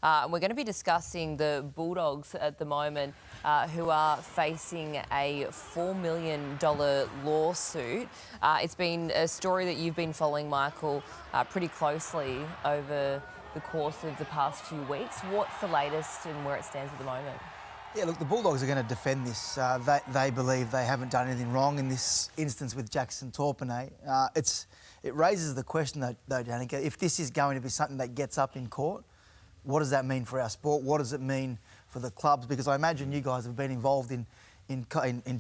And we're going to be discussing the Bulldogs at the moment, who are facing a $4 million lawsuit. It's been a story that you've been following, Michael, pretty closely over the course of the past few weeks. What's the latest and where it stands at the moment? Yeah, look, the Bulldogs are going to defend this. They believe they haven't done anything wrong in this instance with Jackson Torpenay. It raises the question, though, Danica, if this is going to be something that gets up in court, what does that mean for our sport? What does it mean for the clubs? Because I imagine you guys have been involved in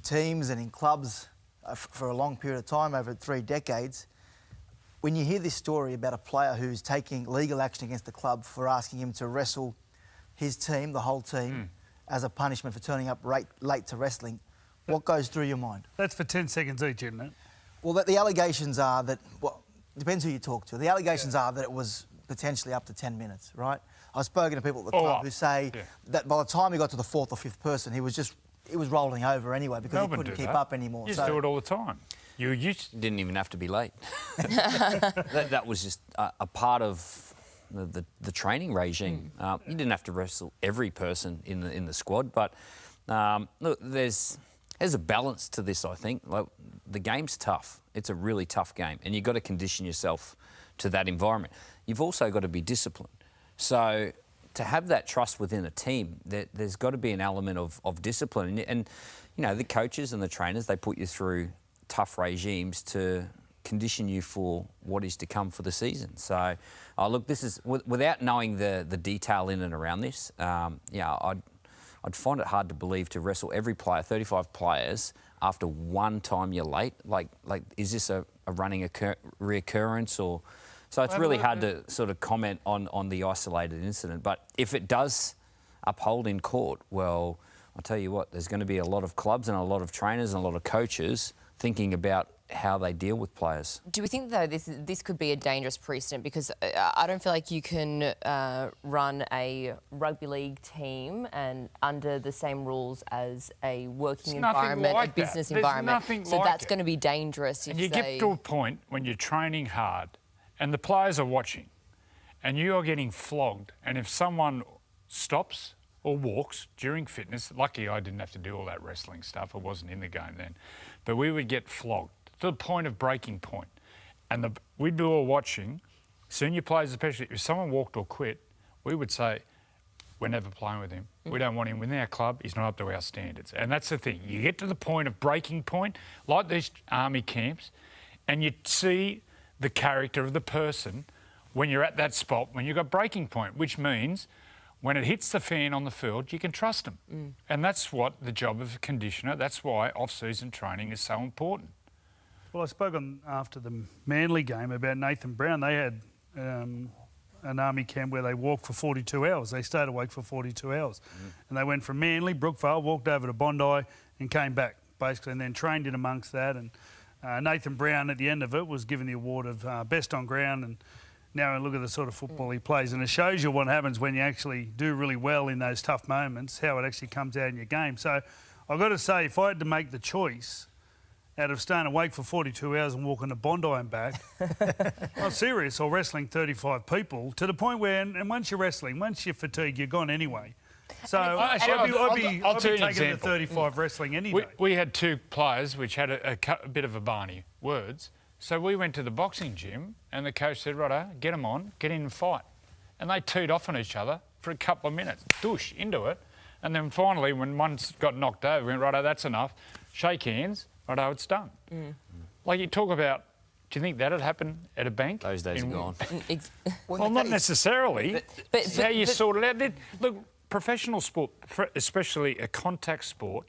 teams and in clubs for a long period of time, over 3 decades. When you hear this story about a player who's taking legal action against the club for asking him to wrestle his team, the whole team, as a punishment for turning up late to wrestling, what goes through your mind? That's for 10 seconds each, isn't it? Well, the allegations are that, well, depends who you talk to. The allegations are that it was potentially up to 10 minutes, right? I've spoken to people at the club who say that by the time he got to the 4th or 5th person, he was rolling over anyway because he couldn't keep up anymore. You used to do it all the time. You didn't even have to be late. that was just a part of the training regime. You didn't have to wrestle every person in the squad, but look, there's a balance to this, I think. Like, the game's tough. It's a really tough game, and you've got to condition yourself to that environment. You've also got to be disciplined. So to have that trust within a team, there's got to be an element of discipline. And, you know, the coaches and the trainers, they put you through tough regimes to condition you for what is to come for the season. So, look, this is, without knowing the detail in and around this, I'd find it hard to believe to wrestle every player, 35 players, after one time you're late. Like is this a running reoccurrence or... So it's really hard to sort of comment on the isolated incident. But if it does uphold in court, well, I'll tell you what, there's going to be a lot of clubs and a lot of trainers and a lot of coaches thinking about how they deal with players. Do we think, though, this could be a dangerous precedent? Because I don't feel like you can run a rugby league team and under the same rules as a working environment, a business environment. So that's going to be dangerous. And you get to a point when you're training hard and the players are watching and you are getting flogged, and if someone stops or walks during fitness, lucky I didn't have to do all that wrestling stuff, I wasn't in the game then, but we would get flogged to the point of breaking point. And we'd be all watching, senior players especially, if someone walked or quit, we would say, we're never playing with him. We don't want him within our club. He's not up to our standards. And that's the thing. You get to the point of breaking point, like these army camps, and you see the character of the person when you're at that spot, when you've got breaking point, which means when it hits the fan on the field, you can trust them. And that's what the job of a conditioner, that's why off-season training is so important. Well, I spoke after the Manly game about Nathan Brown. They had an army camp where they walked for 42 hours. They stayed awake for 42 hours. And they went from Manly, Brookvale, walked over to Bondi and came back, basically, and then trained in amongst that. And Nathan Brown, at the end of it, was given the award of best on ground. And now look at the sort of football he plays. And it shows you what happens when you actually do really well in those tough moments, how it actually comes out in your game. So I've got to say, if I had to make the choice out of staying awake for 42 hours and walking to Bondi and back, I'm serious, or wrestling 35 people, to the point where, and once you're wrestling, once you're fatigued, you're gone anyway. So I'd be taking the 35 wrestling any day. We had 2 players which had a bit of a Barney words. So we went to the boxing gym and the coach said, righto, get them on, get in and fight. And they teed off on each other for a couple of minutes, douche, into it. And then finally, when one got knocked over, we went, righto, that's enough, shake hands, righto, it's done. Like, you talk about, do you think that'd happen at a bank? Those days are gone. Well, not necessarily. But how you sort it out. Look, professional sport, especially a contact sport,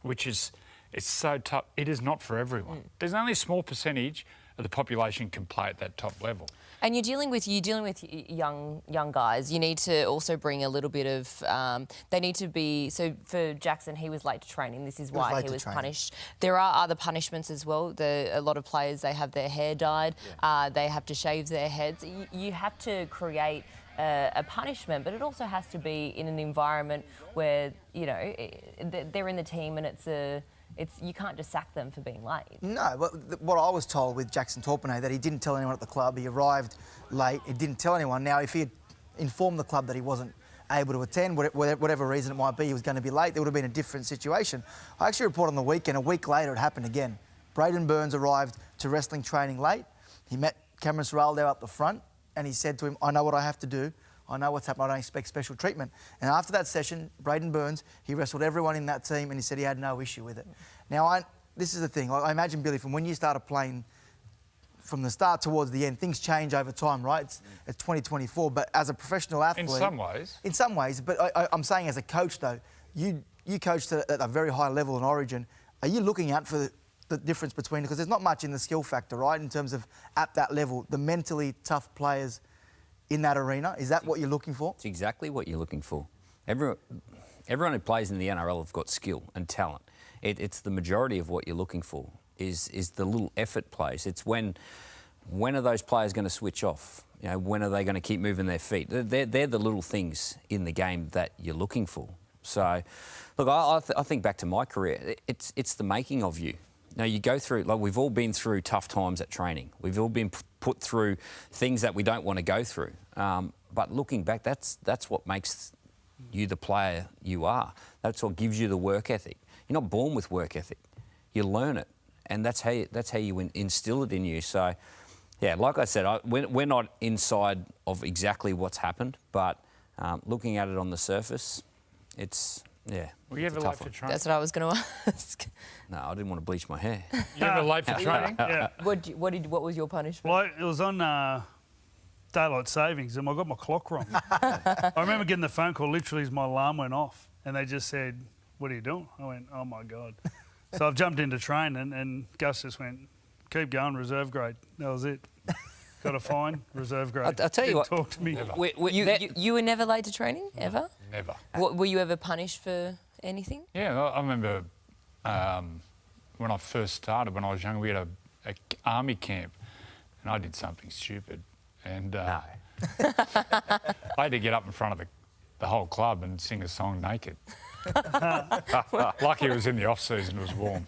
which is... It's so tough. It is not for everyone. There's only a small percentage of the population can play at that top level. And you're dealing with young guys. You need to also bring a little bit of. They need to be. So for Jackson, he was late to training. This is why he was punished. There are other punishments as well. A lot of players, they have their hair dyed. They have to shave their heads. You have to create a punishment, but it also has to be in an environment where, you know, they're in the team and you can't just sack them for being late. No, but what I was told with Jackson Torpenay, that he didn't tell anyone at the club. He arrived late. He didn't tell anyone. Now, if he had informed the club that he wasn't able to attend, whatever reason it might be, he was going to be late, there would have been a different situation. I actually reported on the weekend, a week later it happened again. Braden Burns arrived to wrestling training late. He met Cameron Ciraldo up the front and he said to him, I know what I have to do. I know what's happened. I don't expect special treatment. And after that session, Braden Burns, he wrestled everyone in that team and he said he had no issue with it. Now, this is the thing. I imagine, Billy, from when you started playing from the start towards the end, things change over time, right? It's 2024. But as a professional athlete... In some ways. In some ways. But I'm saying as a coach, though, you coached at a very high level in Origin. Are you looking out for the difference between... Because there's not much in the skill factor, right, in terms of at that level, the mentally tough players in that arena. Is that what you're looking for? It's exactly what you're looking for. Everyone who plays in the NRL have got skill and talent. It's the majority of what you're looking for is the little effort plays. It's when are those players going to switch off? You know, when are they going to keep moving their feet? They're the little things in the game that you're looking for. So, look, I think back to my career. It's the making of you. Now, you go through, like we've all been through tough times at training. We've all been put through things that we don't want to go through. But looking back, that's what makes you the player you are. That's what gives you the work ethic. You're not born with work ethic. You learn it. And that's how you instill it in you. So, yeah, like I said, we're not inside of exactly what's happened, but looking at it on the surface, it's... Yeah. Were you ever late for training? That's what I was going to ask. No, I didn't want to bleach my hair. You ever late for training? Yeah. What was your punishment? Well, it was on daylight savings and I got my clock wrong. I remember getting the phone call literally as my alarm went off and they just said, what are you doing? I went, oh my God. So I've jumped into training and Gus just went, keep going, reserve grade. That was it. Got a fine, reserve grade. I'll tell you what. Talk to me. You were never late to training, ever? Never. Were you ever punished for anything? Yeah, I remember when I first started, when I was young, we had a army camp and I did something stupid. And No. I had to get up in front of the whole club and sing a song naked. Lucky it was in the off-season, it was warm.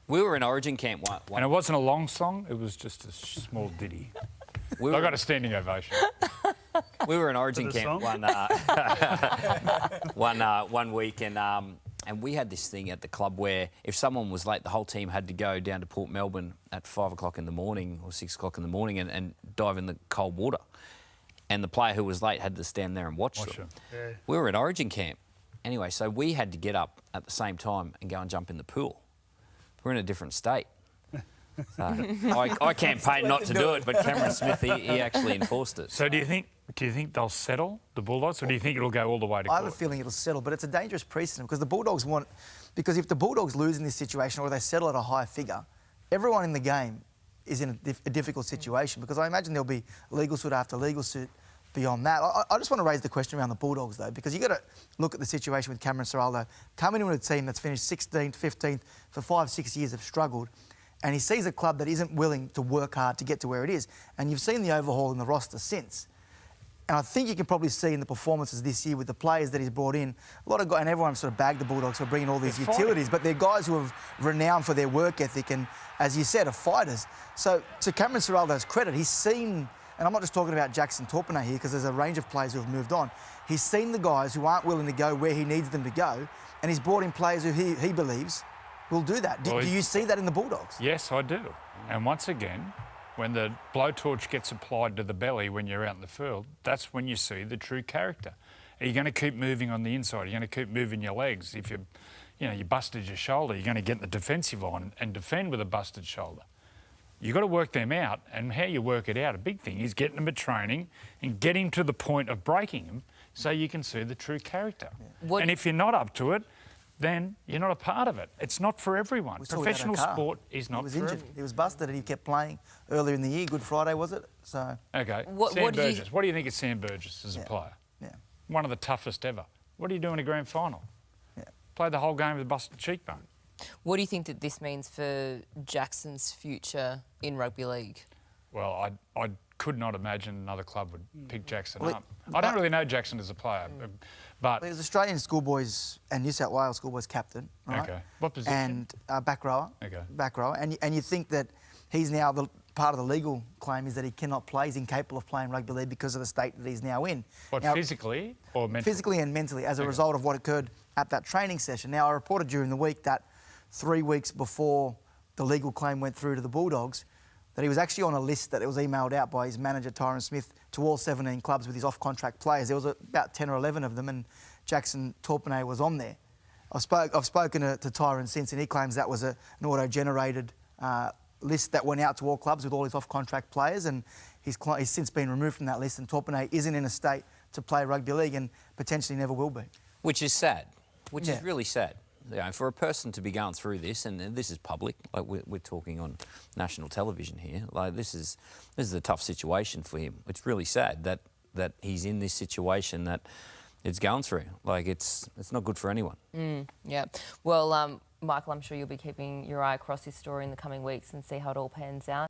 We were in Origin camp one. And it wasn't a long song, it was just a small ditty. I got a standing ovation. We were in Origin camp one week and we had this thing at the club where if someone was late, the whole team had to go down to Port Melbourne at 5 o'clock in the morning or 6 o'clock in the morning and dive in the cold water. And the player who was late had to stand there and watch them. Yeah. We were in Origin camp. Anyway, so we had to get up at the same time and go and jump in the pool. We're in a different state. So I campaigned not to do it, but Cameron Smith, he actually enforced it. So do you think they'll settle, the Bulldogs, or do you think it'll go all the way to court? I have a feeling it'll settle, but it's a dangerous precedent because the Bulldogs because if the Bulldogs lose in this situation or they settle at a high figure, everyone in the game is in a difficult situation because I imagine there'll be legal suit after legal suit beyond that. I just want to raise the question around the Bulldogs, though, because you've got to look at the situation with Cameron Ciraldo. Coming into a team that's finished 16th, 15th, for 5-6 years have struggled, and he sees a club that isn't willing to work hard to get to where it is. And you've seen the overhaul in the roster since. And I think you can probably see in the performances this year with the players that he's brought in, a lot of guys, and everyone sort of bagged the Bulldogs for bringing all these utilities, but they're guys who have renowned for their work ethic and, as you said, are fighters. So to Cameron Ciraldo's credit, he's seen... And I'm not just talking about Jackson Torpene here because there's a range of players who have moved on. He's seen the guys who aren't willing to go where he needs them to go and he's brought in players who he believes will do that. Do you see that in the Bulldogs? Yes, I do. And once again, when the blowtorch gets applied to the belly when you're out in the field, that's when you see the true character. Are you going to keep moving on the inside? Are you going to keep moving your legs? If you busted your shoulder, you're going to get in the defensive line and defend with a busted shoulder. You've got to work them out, and how you work it out, a big thing, is getting them at training and getting to the point of breaking them so you can see the true character. Yeah. And if you're not up to it, then you're not a part of it. It's not for everyone. Professional sport is not for everyone. He was busted and he kept playing earlier in the year. Good Friday, was it? So. OK. Sam Burgess. What do you think of Sam Burgess as a player? Yeah. One of the toughest ever. What do you do in a grand final? Yeah. Played the whole game with a busted cheekbone. What do you think that this means for Jackson's future in rugby league? Well, I could not imagine another club would pick Jackson up. I don't really know Jackson as a player, but... He was Australian schoolboys and New South Wales schoolboys captain, right? OK. What position? And back rower. OK. Back rower. And you think that he's now part of the legal claim is that he cannot play. He's incapable of playing rugby league because of the state that he's now in. What, now, physically or mentally? Physically and mentally, as a result of what occurred at that training session. Now, I reported during the week that 3 weeks before the legal claim went through to the Bulldogs, that he was actually on a list that was emailed out by his manager, Tyron Smith, to all 17 clubs with his off-contract players. There was about 10 or 11 of them, and Jackson Torpenay was on there. I've spoken to Tyron since, and he claims that was an auto-generated list that went out to all clubs with all his off-contract players, and he's since been removed from that list, and Torpenay isn't in a state to play rugby league and potentially never will be. Which is sad. Which is really sad. You know, for a person to be going through this, and this is public, like we're talking on national television here, like this is a tough situation for him. It's really sad that he's in this situation that it's going through. Like it's not good for anyone. Yeah. Well, Michael, I'm sure you'll be keeping your eye across this story in the coming weeks and see how it all pans out.